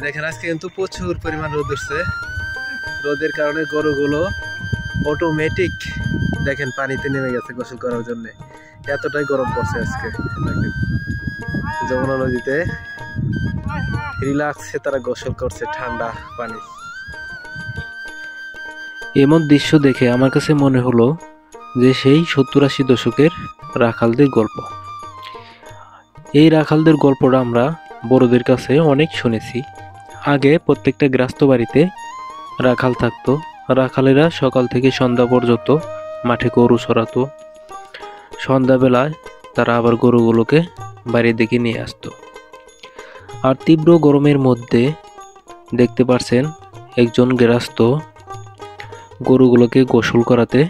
দেখেন আজকে কিন্তু প্রচুর পরিমাণ রোদ উঠছে। রোদের কারণে গরুগুলো অটোমেটিক দেখেন পানিতে নেমে গেছে গোসল করার জন্য। এতটাই গরম পড়ছে আজকে। দেখেন যমুনা নদীতে রিল্যাক্সে তারা গোসল করছে ঠান্ডা পানি। এমন দৃশ্য দেখে আমার কাছে মনে হলো যে সেই 70-80 দশকের রাখালদের গল্প। এই রাখালদের গল্পটা আমরা বড়দের কাছে অনেক শুনেছি। আগে প্রত্যেকটা গৃহস্থ বাড়িতে রাখাল থাকতো। রাখালেরা সকাল থেকে সন্ধ্যা পর্যন্ত মাঠে গরু চড়াতো। সন্ধ্যাবেলায় তারা আবার গরুগুলোকে বাড়ির দিকে নিয়ে আসতো। আর তীব্র গরমের মধ্যে দেখতে পাচ্ছেন একজন গৃহস্থ গরুগুলোকে গোসল করাতে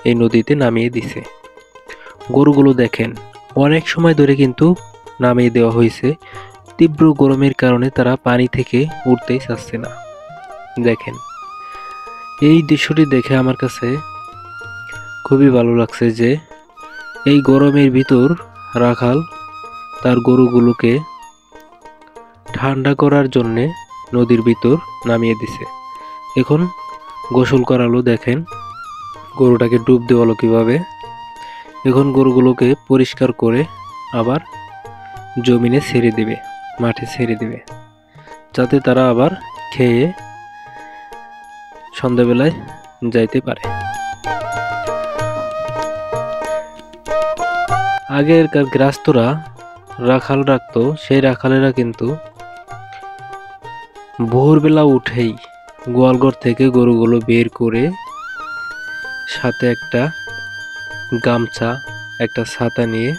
এই নদীতে নামিয়ে দিছে। গরুগুলো দেখেন অনেক সময় ধরে কিন্তু নামিয়ে দেওয়া হয়েছে। তীব্র গরমের কারণে তারা পানি থেকে উঠতেই চাচ্ছে না। দেখেন এই দৃশ্যটি দেখে আমার কাছে খুবই ভালো লাগছে যে এই গরমের ভিতর রাখাল তার গরুগুলোকে ঠান্ডা করার জন্যে নদীর ভিতর নামিয়ে দিছে। এখন গোসল করালো। দেখেন গরুটাকে ডুব দেওয়ালো কিভাবে। এখন গরুগুলোকে পরিষ্কার করে আবার জমিনে ছেড়ে দেবে, মাঠে ছেড়ে দেবে, যাতে তারা আবার খেয়ে সন্ধ্যাবেলায় যাইতে পারে। আগেরকার গৃহস্থরা রাখাল রাখতো। সেই রাখালেরা কিন্তু ভোরবেলা উঠেই গোয়ালঘর থেকে গরুগুলো বের করে সাথে একটা গামছা, একটা ছাতা নিয়ে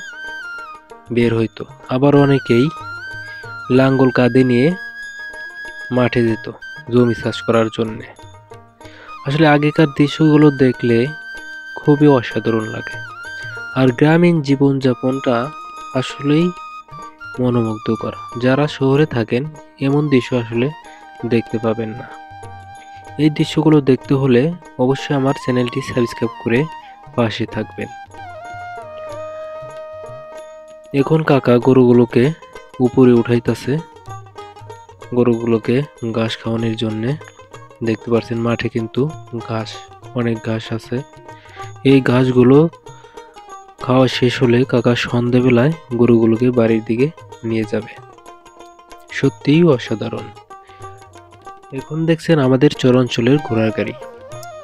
বের হইতো। আবার অনেকেই লাঙ্গল কাঁধে নিয়ে মাঠে যেত জমি চাষ করার জন্য। আসলে আগেকার দৃশ্যগুলো দেখলে খুবই অসাধারণ লাগে। আর গ্রামীণ জীবনযাপনটা আসলেই মনোমুগ্ধকর। যারা শহরে থাকেন এমন দৃশ্য আসলে দেখতে পাবেন না। এই দৃশ্যগুলো দেখতে হলে অবশ্যই আমার চ্যানেলটি সাবস্ক্রাইব করে পাশে থাকবেন। এখন কাকা গরুগুলোকে উপরে উঠাইতেছে, গরুগুলোকে ঘাস খাওয়ানোর জন্য। দেখতে পাচ্ছেন মাঠে কিন্তু ঘাস, অনেক ঘাস আছে। এই ঘাসগুলো খাওয়া শেষ হলে কাকা সন্ধ্যাবেলায় গরুগুলোকে বাড়ির দিকে নিয়ে যাবে। সত্যিই অসাধারণ। এখন দেখছেন আমাদের চর অঞ্চলের ঘোড়ার গাড়ি।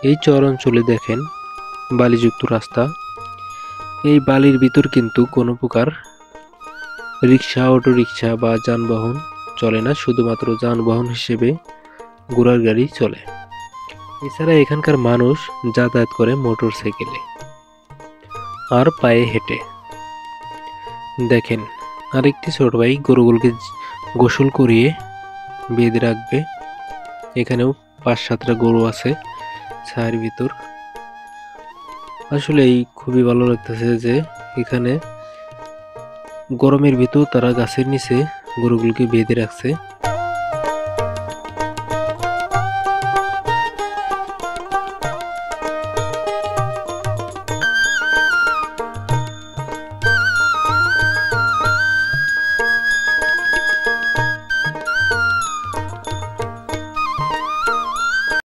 এই চর অঞ্চলে দেখেন বালিযুক্ত রাস্তা। এই বালির ভিতর কিন্তু কোনো প্রকার রিক্সা, অটো রিক্সা বা যানবাহন চলে না। শুধুমাত্র যানবাহন হিসেবে ঘোড়ার গাড়ি চলে। এছাড়া এখানকার মানুষ যাতায়াত করে মোটর সাইকেলে আর পায়ে হেঁটে। দেখেন আরেকটি ছোট ভাই গরুগুলোকে গোসল করিয়ে বেঁধে রাখবে। এখানেও 5-7টা গরু আছে ছায়ের ভিতর। আসলে খুবই ভালো লাগতেছে যে এখানে গরমের ভিতর তারা গাছের নিচে গরুগুলোকে বেঁধে রাখছে।